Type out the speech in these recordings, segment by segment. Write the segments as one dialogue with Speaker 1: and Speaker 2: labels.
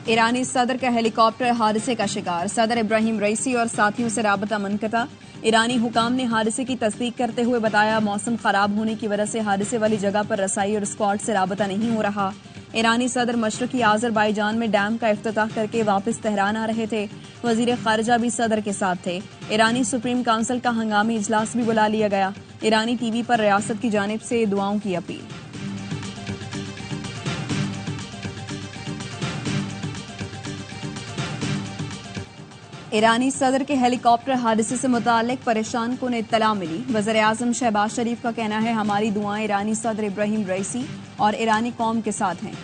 Speaker 1: ईरानी सदर का हेलीकॉप्टर हादसे का शिकार, सदर इब्राहिम रईसी और साथियों से राबता मुनक़ता। ईरानी हुकाम ने हादसे की तस्दीक करते हुए बताया, मौसम खराब होने की वजह से हादसे वाली जगह पर रसाई और स्क्वाड से राबता नहीं हो रहा। ईरानी सदर मशरकी आज़रबाईजान में डैम का इफ्तिताह करके वापस तेहरान आ रहे थे। वजीर खारजा भी सदर के साथ थे। ईरानी सुप्रीम काउंसिल का हंगामी इजलास भी बुला लिया गया। ईरानी टीवी पर रियासत की जानिब से दुआओं की अपील। ईरानी सदर के हेलीकॉप्टर हादसे से मुतालिक परेशान कुन इत्तला मिली। वज़ीर आज़म शहबाज शरीफ का कहना है, हमारी दुआएं ईरानी सदर इब्राहिम रईसी और ईरानी कौम के साथ हैं।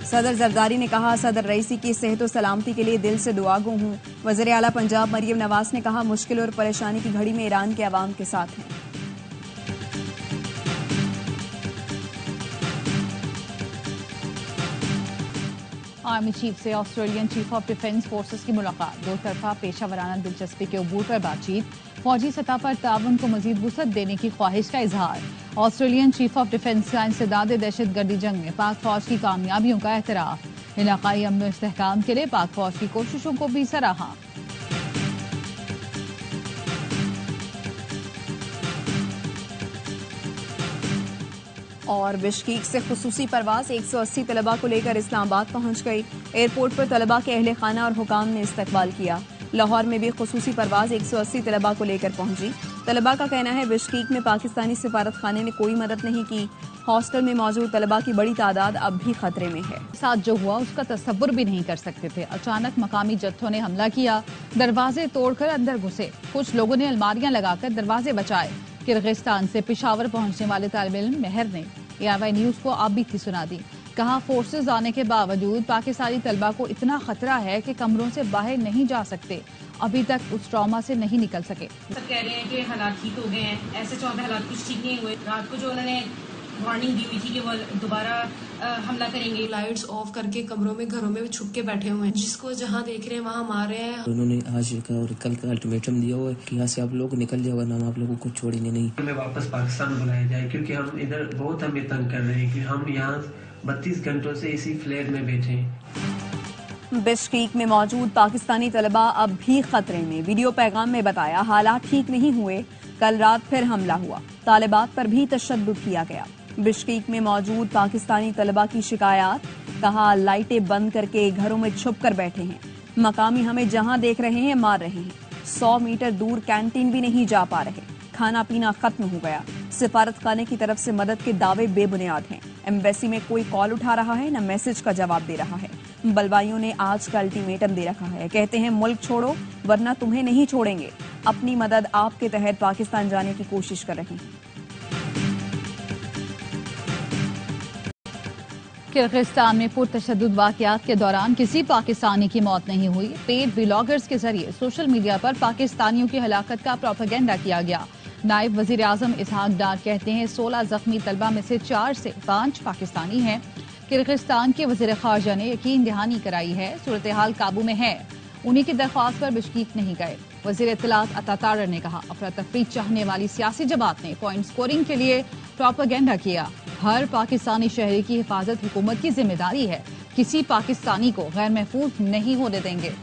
Speaker 1: सदर जरदारी ने कहा, सदर रईसी की सेहत और सलामती के लिए दिल से दुआगो हूँ। वज़ीर आला पंजाब मरियम नवाज ने कहा, मुश्किल और परेशानी की घड़ी में ईरान के अवाम के साथ हैं।
Speaker 2: आर्मी चीफ से Australian chief of defence forces की मुलाकात, दो तरफा पेशा वराना दिलचस्पी के अबूर पर बातचीत, फौजी सतह पर ताउन को मजीद वुसअत देने की ख्वाहिश का इजहार। ऑस्ट्रेलियन चीफ ऑफ डिफेंस का इंसदाद दहशत गर्दी जंग में पाक फौज की कामयाबियों का एतराफ। इलाकाई अमन और इस्तेहकाम के लिए पाक फौज की कोशिशों को भी सराहा।
Speaker 1: और बिश्कीक से खुसूसी परवाज 180 तलबा को लेकर इस्लामाबाद पहुंच गई। एयरपोर्ट पर तलबा के अहले खाना और हुकाम ने इस्तकबाल किया। लाहौर में भी खुसूसी परवाज 180 तलबा को लेकर पहुंची। तलबा का कहना है, बिश्कीक में पाकिस्तानी सिफारत खाने ने कोई मदद नहीं की। हॉस्टल में मौजूद तलबा की बड़ी तादाद अब भी खतरे में है।
Speaker 2: साथ जो हुआ उसका तस्वुर भी नहीं कर सकते थे। अचानक मकामी जत्थों ने हमला किया, दरवाजे तोड़कर अंदर घुसे। कुछ लोगों ने अलमारियां लगाकर दरवाजे बचाए। किर्गिस्तान से पेशावर पहुंचने वाले तालिब इल्म मेहर ने ARY न्यूज को आप बीती सुना दी। कहा, फोर्सेज आने के बावजूद पाकिस्तानी तलबा को इतना खतरा है कि कमरों से बाहर नहीं जा सकते। अभी तक उस ट्रॉमा से नहीं निकल सके।
Speaker 3: सब कह रहे हैं कि हालात ठीक हो गए हैं, ऐसे चौथे हालात कुछ ठीक नहीं हुए। रात को जो उन्होंने वार्निंग दी हुई थी कि वो दोबारा हमला करेंगे,
Speaker 4: लाइट्स ऑफ करके कमरों में घरों में छुप के बैठे हुए हैं। जिसको जहां देख रहे हैं वहां मार रहे हैं।
Speaker 5: उन्होंने आज का और कल का अल्टीमेटम दिया हुआ है कि यहाँ से आप लोग निकल जाओ, वरना हम आप लोगों को छोड़ेंगे नहीं।
Speaker 6: हमें वापस पाकिस्तान बुलाया जाए, क्योंकि हम इधर बहुत हमें तंग कर रहे हैं कि हम यहाँ 32 घंटों से इसी फ्लैट में बैठे हैं।
Speaker 1: बिश्कीक में मौजूद पाकिस्तानी तलबा अब भी खतरे में। वीडियो पैगाम में बताया, हालात ठीक नहीं हुए, कल रात फिर हमला हुआ, तालिबात पर भी तशद्दुद किया गया। बिश्कीक में मौजूद पाकिस्तानी तलबा की शिकायत, कहा लाइटें बंद करके घरों में छुप कर बैठे हैं। मकामी हमें जहां देख रहे हैं मार रहे हैं। 100 मीटर दूर कैंटीन भी नहीं जा पा रहे। खाना पीना खत्म हो गया। सिफारत खाने की तरफ से मदद के दावे बेबुनियाद हैं। एम्बेसी में कोई कॉल उठा रहा है न मैसेज का जवाब दे रहा है। बलवाइयों ने आज का अल्टीमेटम दे रखा है। कहते हैं, मुल्क छोड़ो वरना तुम्हें नहीं छोड़ेंगे। अपनी मदद आपके तहत पाकिस्तान जाने की कोशिश कर रहे हैं।
Speaker 2: किर्गिस्तान में पुरतशद्दुद वाक़यात के दौरान किसी पाकिस्तानी की मौत नहीं हुई। पेड व्लॉगर्स के जरिए सोशल मीडिया पर पाकिस्तानियों की हलाकत का प्रोपेगेंडा किया गया। नायब वजीर आजम इसहाक डार कहते हैं, 16 जख्मी तलबा में से 4 से 5 पाकिस्तानी हैं। किर्गिस्तान के वजीर खारजा ने यकीन दहानी कराई है, सूरत हाल काबू में है। उन्हीं की दरख्वास्त पर बिश्कीक नहीं गए। वजीर इत्तलात अता तारर ने कहा, अफरा तफरी चाहने वाली सियासी जमात ने पॉइंट स्कोरिंग के लिए प्रोपेगेंडा किया। हर पाकिस्तानी शहरी की हिफाजत हुकूमत की जिम्मेदारी है। किसी पाकिस्तानी को गैर महफूज नहीं होने देंगे।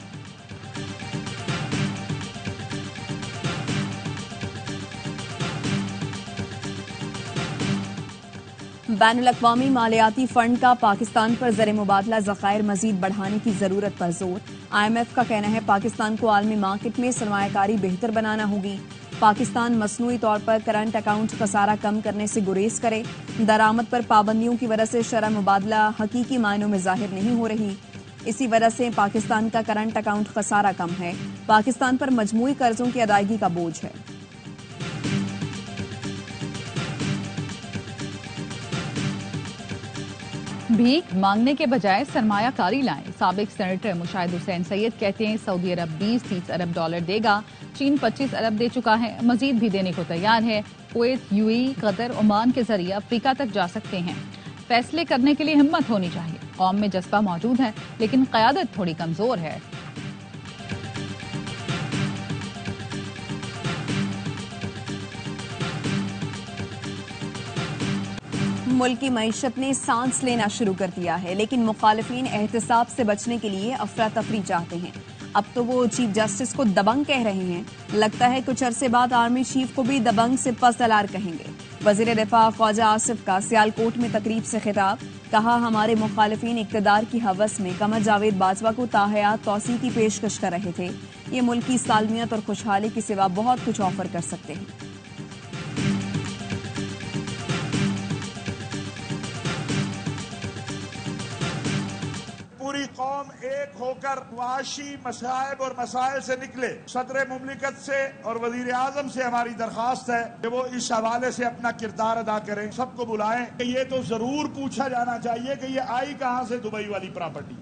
Speaker 1: बैनुल-अक़वामी मालियाती फंड का पाकिस्तान पर ज़र मुबादला ज़खायर मजीद बढ़ाने की जरूरत पर जोर। IMF का कहना है, पाकिस्तान को आलमी मार्केट में सरमायाकारी बेहतर बनाना होगी। पाकिस्तान मसनूई तौर पर करंट अकाउंट खसारा कम करने से गुरेज करे। दरामद पर पाबंदियों की वजह से शरह मुबादला हकीकी मायनों में जाहिर नहीं हो रही। इसी वजह से पाकिस्तान का करंट अकाउंट खसारा कम है। पाकिस्तान पर मजमूई कर्जों की अदायगी का बोझ है।
Speaker 2: भीख मांगने के बजाय सरमायाकारी लाएं। साबिक सेनेटर मुशाहिद हुसैन सैयद कहते हैं, सऊदी अरब 20-30 अरब डॉलर देगा। चीन 25 अरब दे चुका है, मजीद भी देने को तैयार है। कुवैत, UAE, कतर, ओमान के जरिए अफ्रीका तक जा सकते हैं। फैसले करने के लिए हिम्मत होनी चाहिए। कौम में जज्बा मौजूद है, लेकिन क़यादत थोड़ी कमजोर है।
Speaker 1: मुल्क की मईशत ने सांस लेना शुरू कर दिया है, लेकिन मुखालिफिन एहतसाब से बचने के लिए अफरा तफरी चाहते हैं। अब तो वो चीफ जस्टिस को दबंग कह रहे हैं। लगता है कुछ अरसे बाद आर्मी चीफ को भी दबंग से पसलार कहेंगे। वजीर दिफा ख्वाजा आसिफ का सियालकोट में तकरीब से खिताब, कहा हमारे मुखालिफिन इक्तदार की हवस में कमर जावेद बाजवा को ताहयात तौसी की पेशकश कर रहे थे। ये मुल्क की सालमियत और खुशहाली के सिवा बहुत कुछ ऑफर कर सकते हैं।
Speaker 7: पूरी कौम एक होकर मुआशी मसाइब और मसाइल से निकले। सदर मुमलिकत से और वजीर आजम से हमारी दरखास्त है कि वो इस हवाले से अपना किरदार अदा करें, सबको बुलाएं। कि ये तो जरूर पूछा जाना चाहिए कि ये आई कहां से दुबई वाली प्रॉपर्टी।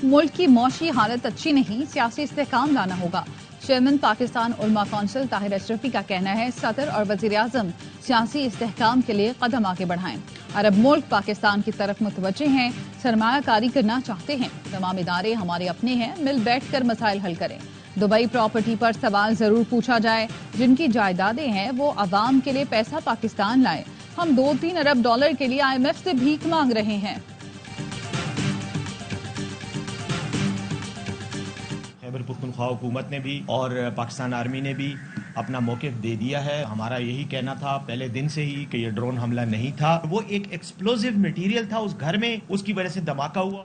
Speaker 2: मुल्क की मौशी हालत अच्छी नहीं, सियासी इस्तेहकाम लाना होगा। चेयरमैन पाकिस्तान उलमा कौंसिल ताहिर अशरफी का कहना है सदर और वजीर आजम सियासी इस्तेहकाम के लिए कदम आगे बढ़ाएं। अरब मुल्क पाकिस्तान की तरफ मुतवज्जे हैं, सरमायाकारी करना चाहते हैं। तमाम इदारे हमारे अपने हैं, मिल बैठ कर मसाइल हल करें। दुबई प्रॉपर्टी पर सवाल जरूर पूछा जाए। जिनकी जायदादें हैं वो अवाम के लिए पैसा पाकिस्तान लाए। हम 2-3 अरब डॉलर के लिए IMF से भीख मांग रहे हैं।
Speaker 8: खैबर पख्तूनख्वा हुकूमत ने भी और पाकिस्तान आर्मी ने भी अपना मौक़िफ़ दे दिया है। हमारा यही कहना था पहले दिन से ही कि ये ड्रोन हमला नहीं था, वो एक एक्सप्लोजिव मटेरियल था उस घर में, उसकी वजह से धमाका हुआ।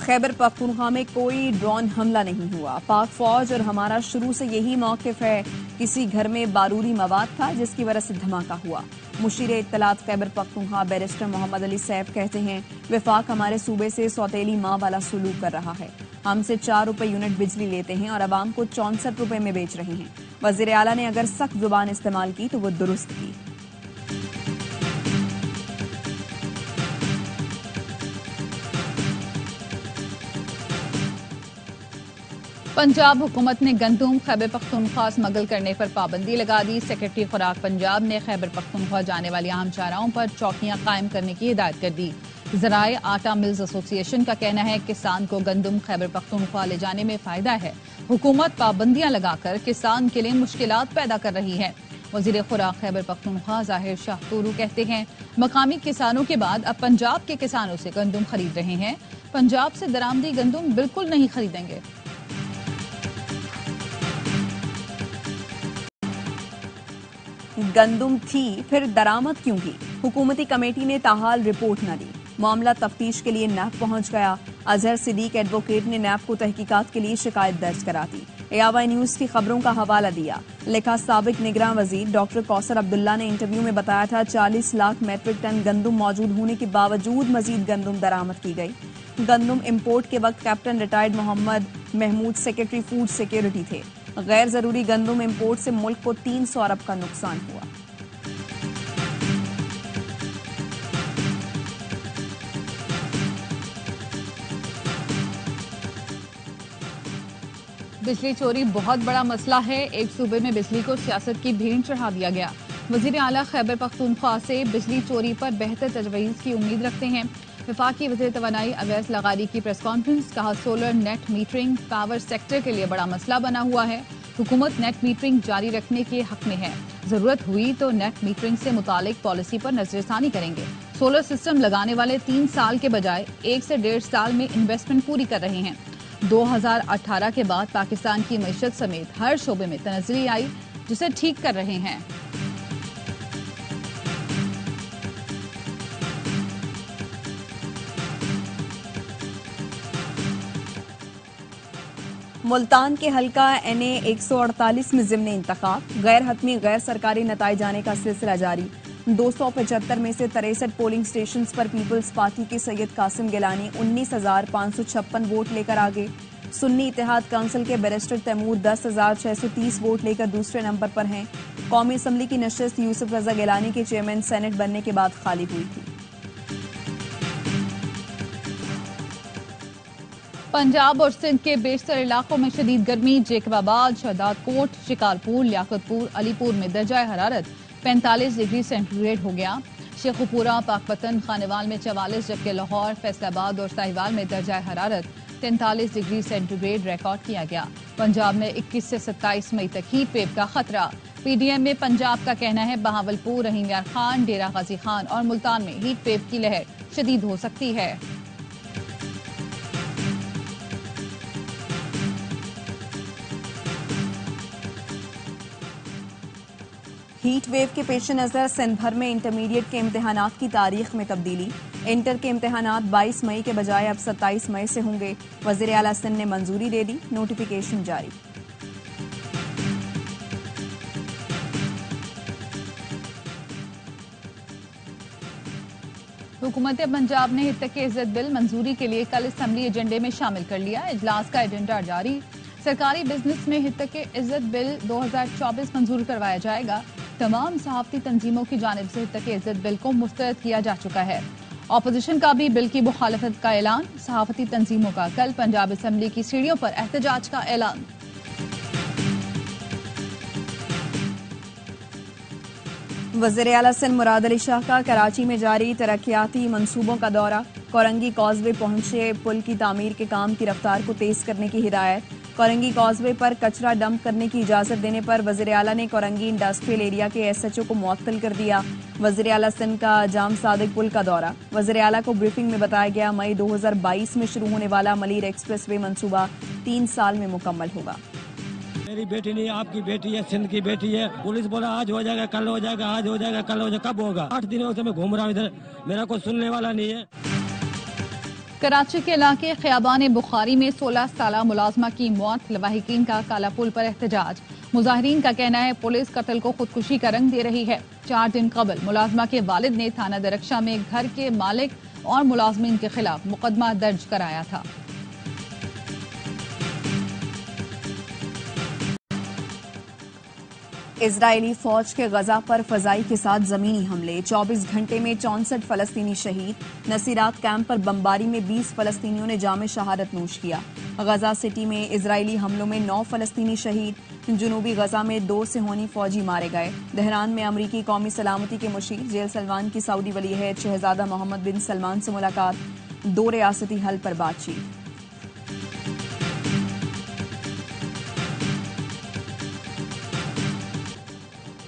Speaker 1: खैबर पख्तूनख्वा में कोई ड्रोन हमला नहीं हुआ। पाक फौज और हमारा शुरू से यही मौक़िफ़ है, किसी घर में बारूदी मवाद था जिसकी वजह से धमाका हुआ। मुशीर इत्तलात खैबर पख्तूनख्वा बैरिस्टर मोहम्मद अली सैफ कहते हैं विफाक हमारे सूबे से सौतेली माँ वाला सलूक कर रहा है। हमसे 4 रुपए यूनिट बिजली लेते हैं और अवाम को 64 रुपए में बेच रहे हैं। वजीर आला ने अगर सख्त जुबान इस्तेमाल की तो वो दुरुस्त की।
Speaker 2: पंजाब हुकूमत ने गंदुम खैबर पख्तूनख्वा स्मगल करने पर पाबंदी लगा दी। सेक्रेटरी खुराक पंजाब ने खैबर पख्तूनख्वा जाने वाली अहम चाराओं पर चौकियां कायम करने की हिदायत कर दी। ज़राए आटा मिल्स एसोसिएशन का कहना है किसान को गंदुम खैबर पख्तूनख्वा ले जाने में फायदा है। हुकूमत पाबंदियां लगाकर किसान के लिए मुश्किलात पैदा कर रही है। वजीर खुराक खैबर पख्तूनख्वा जाहिर शाह तूरू कहते हैं मकामी किसानों के बाद अब पंजाब के किसानों से गंदुम खरीद रहे हैं। पंजाब से दरामदी गंदुम बिल्कुल नहीं खरीदेंगे।
Speaker 1: गंदुम थी फिर दरामद क्यों की? हुकूमती कमेटी ने ताहाल रिपोर्ट न दी। मामला तफ्तीश के लिए नैब पहुंच गया। अजहर सिद्दीक एडवोकेट ने नैब को तहकीकात के लिए शिकायत दर्ज करा दी। एआवाई न्यूज की खबरों का हवाला दिया। लिखा साबिक निगरान वजीर डॉक्टर कौसर अब्दुल्ला ने इंटरव्यू में बताया था 40 लाख मैट्रिक टन गंदुम मौजूद होने के बावजूद मजीद गंदुम दरामद की गई। गंदुम इम्पोर्ट के वक्त captain retired Mohammad Mahmood secretary food security थे। गैर जरूरी गंदुम इम्पोर्ट से मुल्क को 300 अरब का नुकसान हुआ।
Speaker 2: बिजली चोरी बहुत बड़ा मसला है। एक सूबे में बिजली को सियासत की भीड़ चढ़ा दिया गया। वजीर आला खैबर पख्तूनख्वा से बिजली चोरी पर बेहतर तजवीज़ की उम्मीद रखते हैं। वफाकी वज़ीर तवानाई अवैस लगारी की प्रेस कॉन्फ्रेंस, कहा solar net metering power sector के लिए बड़ा मसला बना हुआ है। हुकूमत नेट मीटरिंग जारी रखने के हक में है। जरूरत हुई तो नेट मीटरिंग से मुतालिक पॉलिसी पर नजरसानी करेंगे। सोलर सिस्टम लगाने वाले 3 साल के बजाय 1 से 1.5 साल में इन्वेस्टमेंट पूरी कर रहे हैं। 2018 के बाद पाकिस्तान की मईशत समेत हर शोबे में तनज़्ज़ुली आई, जिसे ठीक कर रहे हैं।
Speaker 1: मुल्तान के हल्का NA 148 में ज़िमनी इंतखाब, गैर हतमी गैर सरकारी नताइज आने का सिलसिला जारी। 275 में से 63 पोलिंग स्टेशन पर पीपल्स पार्टी के सैयद कासिम गिलानी 19,556 वोट लेकर आगे। सुन्नी इत्तेहाद काउंसिल के बैरिस्टर तैमूर 10,630 वोट लेकर दूसरे नंबर पर हैं। कौमी असम्बली की नशस्त यूसुफ रजा गिलानी के चेयरमैन सेनेट बनने के बाद खाली हुई थी।
Speaker 2: पंजाब और सिंध के बेशतर इलाकों में शदीद गर्मी। जेकबाबाद, शहदाद कोट, शिकारपुर, लियाकतपुर, अलीपुर में दर्जा हरारत 45 डिग्री सेंटीग्रेड हो गया। शेखुपुरा, पाकपतन, खानेवाल में 44, जबकि लाहौर, फैसलाबाद और साहिवाल में दर्जा हरारत 43 डिग्री सेंटीग्रेड रिकॉर्ड किया गया। पंजाब में 21 से 27 मई तक हीट वेव का खतरा। पीडीएम में पंजाब का कहना है बहावलपुर, रहीम यार खान, डेरा गाजी खान और मुल्तान में हीट वेव की लहर शदीद हो सकती है।
Speaker 1: हीट वेव के पेश नज़र सिंध भर में इंटरमीडिएट के इम्तिहानात की तारीख में तब्दीली। इंटर के इम्तिहानात 22 मई के बजाय अब 27 मई से होंगे। वज़ीर आला सिंध ने मंजूरी दे दी, नोटिफिकेशन जारी।
Speaker 2: हुकूमत पंजाब ने हित के इज्जत बिल मंजूरी के लिए कल असेंबली एजेंडे में शामिल कर लिया। इजलास का एजेंडा जारी। सरकारी बिजनेस में हित के इज्जत बिल 2024 मंजूर करवाया जाएगा। तमाम सहाफती तंजीमों की जानिब से हित के इज्जत बिल को मुस्तरद किया जा चुका है। अपोजिशन का भी बिल की मुखालफत का ऐलान। सहाफती तंजीमों का कल पंजाब असेंबली की सीढ़ियों पर एहतजाज का ऐलान।
Speaker 1: वज़ीर आला सिंध मुराद अली शाह का कराची में जारी तरक्याती मंसूबों का दौरा। कोरंगी कॉजवे पहुंचे पुल की तामीर के काम की रफ्तार को तेज करने की हिदायत। कोरंगी कॉजवे पर कचरा डंप करने की इजाजत देने पर वज़ीर आला ने कोरंगी इंडस्ट्रियल एरिया के SHO को मुअत्तल कर दिया। वज़ीर आला सिंध का जाम सादिक पुल का दौरा। वज़ीर आला को ब्रीफिंग में बताया गया मई 2022 में शुरू होने वाला मलीर एक्सप्रेसवे मंसूबा 3 साल में मुकम्मल होगा।
Speaker 9: मेरी बेटी नहीं, आपकी बेटी है, सिंध की बेटी है। पुलिस बोला आज हो जाएगा, कल हो जाएगा, आज हो जाएगा, कल हो जाएगा, कब होगा? 8 दिनों से मैं घूम रहा हूँ इधर, मेरा कोई सुनने वाला नहीं है।
Speaker 2: कराची के इलाके खियाबान बुखारी में 16 साला मुलाजमा की मौत। लवाहिकीन का काला पुल पर एहतजाज। मुजाहिरीन का कहना है पुलिस कत्ल को खुदकुशी का रंग दे रही है। 4 दिन कबल मुलाजमा के वालिद ने थाना दरख्शा में घर के मालिक और मुलाजमीन के खिलाफ मुकदमा दर्ज कराया था।
Speaker 1: इजरायली फौज के गजा पर फजाई के साथ जमीनी हमले। 24 घंटे में 64 फलस्तीनी शहीद। नसीरात कैंप पर बमबारी में 20 फलस्तीनियों ने जाम शहादत नोश किया। गजा सिटी में इजरायली हमलों में 9 फलस्तीनी शहीद। जनूबी गजा में 2 सिहोनी फौजी मारे गए। तेहरान में अमरीकी कौमी सलामती के मुशीर जेल सलमान की सऊदी वलीअहद शहजादा मोहम्मद बिन सलमान से मुलाकात। 2 रियासती हल पर बातचीत।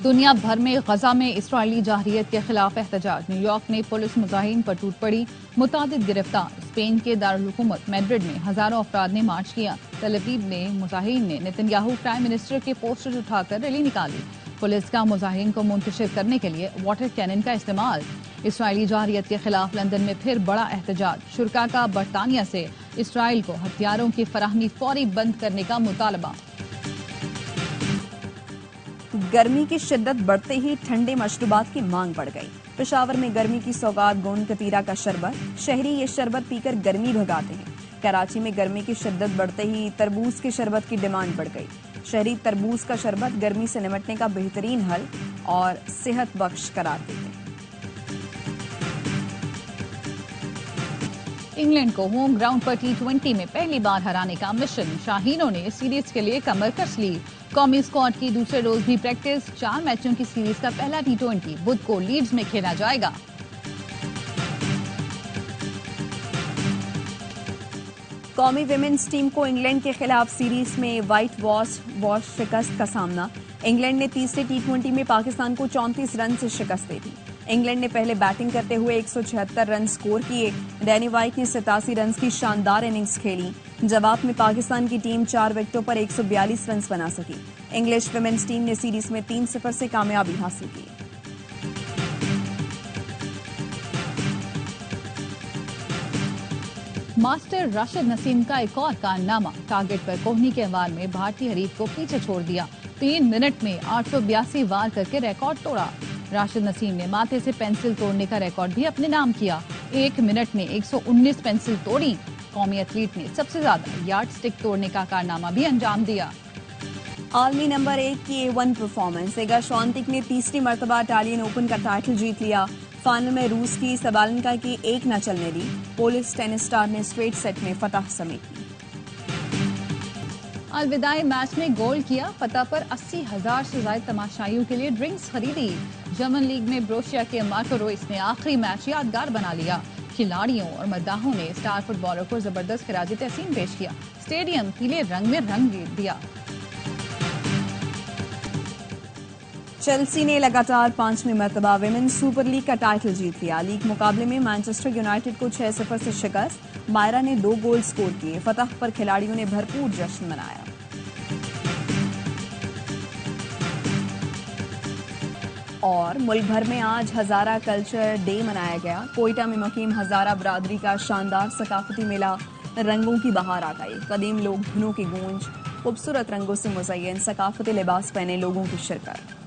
Speaker 2: दुनिया भर में गजा में इसराइली जाहिरियत के खिलाफ एहतजाज। न्यूयॉर्क में पुलिस मुजाहिरीन पर टूट पड़ी, मुतादिद गिरफ्तार। स्पेन के दारुल हुकूमत मैड्रिड में हजारों अफराद ने मार्च किया। तेल अवीव में मुजाहिरीन ने नेतन्याहू प्राइम मिनिस्टर के पोस्टर उठाकर रैली निकाली। पुलिस का मुजाहिरीन को मुंतशिर करने के लिए वाटर कैनन का इस्तेमाल। इसराइली जाहिरियत के खिलाफ लंदन में फिर बड़ा एहतजाज। शुरा का बरतानिया से इसराइल को हथियारों की फराहमी फौरी बंद करने का मुतालबा।
Speaker 1: गर्मी की शिद्दत बढ़ते ही ठंडे मशरूबात की मांग बढ़ गई। पेशावर में गर्मी की सौगात गोंद कतीरा का शरबत। शहरी ये शरबत पीकर गर्मी भगाते हैं। कराची में गर्मी की शिद्दत बढ़ते ही तरबूज के शरबत की डिमांड बढ़ गई। शहरी तरबूज का शरबत गर्मी से निपटने का बेहतरीन हल और सेहत बख्श करार देते हैं।
Speaker 2: इंग्लैंड को होम ग्राउंड पर T20 में पहली बार हराने का मिशन। शाहीनों ने सीरीज के लिए कमर कस ली। कौमी स्क्वाड की दूसरे रोज भी प्रैक्टिस। 4 मैचों की सीरीज का पहला T20 बुध को लीड्स में खेला जाएगा।
Speaker 1: कौमी विमेंस टीम को इंग्लैंड के खिलाफ सीरीज में व्हाइट वॉश शिकस्त का सामना। इंग्लैंड ने तीसरे T20 में पाकिस्तान को 34 रन से शिकस्त दे दी। इंग्लैंड ने पहले बैटिंग करते हुए 176 रन स्कोर किए। डैनी वाइट ने 87 रन की शानदार इनिंग्स खेली। जवाब में पाकिस्तान की टीम 4 विकेटों पर 142 रन बना सकी। इंग्लिश विमेंस टीम ने सीरीज में 3-0 से कामयाबी हासिल की।
Speaker 2: मास्टर राशिद नसीम का एक और कारनामा। टारगेट पर कोहनी के वार में भारतीय हरीफ को पीछे छोड़ दिया। 3 मिनट में 882 वार करके रिकॉर्ड तोड़ा। राशिद नसीम ने माथे से पेंसिल तोड़ने का रिकॉर्ड भी अपने नाम किया। 1 मिनट में 119 पेंसिल तोड़ी। कौमी एथलीट ने सबसे ज्यादा यार्ड स्टिक तोड़ने का कारनामा भी अंजाम दिया।
Speaker 1: आलमी नंबर 1 की A1 परफॉर्मेंस। इगा श्वांतिक ने तीसरी मर्तबा इटालियन ओपन का टाइटल जीत लिया। फाइनल में रूस की सबालेंका की एक न चलने दी। पोलिश टेनिस स्टार ने स्ट्रेट सेट में फतह समेटी।
Speaker 2: अलविदाई मैच में गोल किया। फतह पर 80,000 से ज्यादा तमाशाइयों के लिए ड्रिंक्स खरीदी। जर्मन लीग में ब्रोशिया के मार्को रोइस ने आखिरी मैच यादगार बना लिया। खिलाड़ियों और मद्दाहों ने स्टार फुटबॉलर को जबरदस्त खिराजी तहसीन पेश किया। स्टेडियम पीले रंग में रंग दिया।
Speaker 1: चेल्सी ने लगातार 5वीं मर्तबा विमेन्स सुपर लीग का टाइटल जीत लिया। लीग मुकाबले में मैनचेस्टर यूनाइटेड को 6-0 से शिकस्त। मायरा ने 2 गोल स्कोर किए। फतह पर खिलाड़ियों ने भरपूर जश्न मनाया। और मुल्क भर में आज हजारा कल्चर डे मनाया गया। कोयटा में मुकीम हजारा बरादरी का शानदार सकाफती मेला रंगों की बहार आ गई। कदीम लोक धुनों की गूंज, खूबसूरत रंगों से मुज़य्यन सकाफती लिबास पहने लोगों की शिरकत।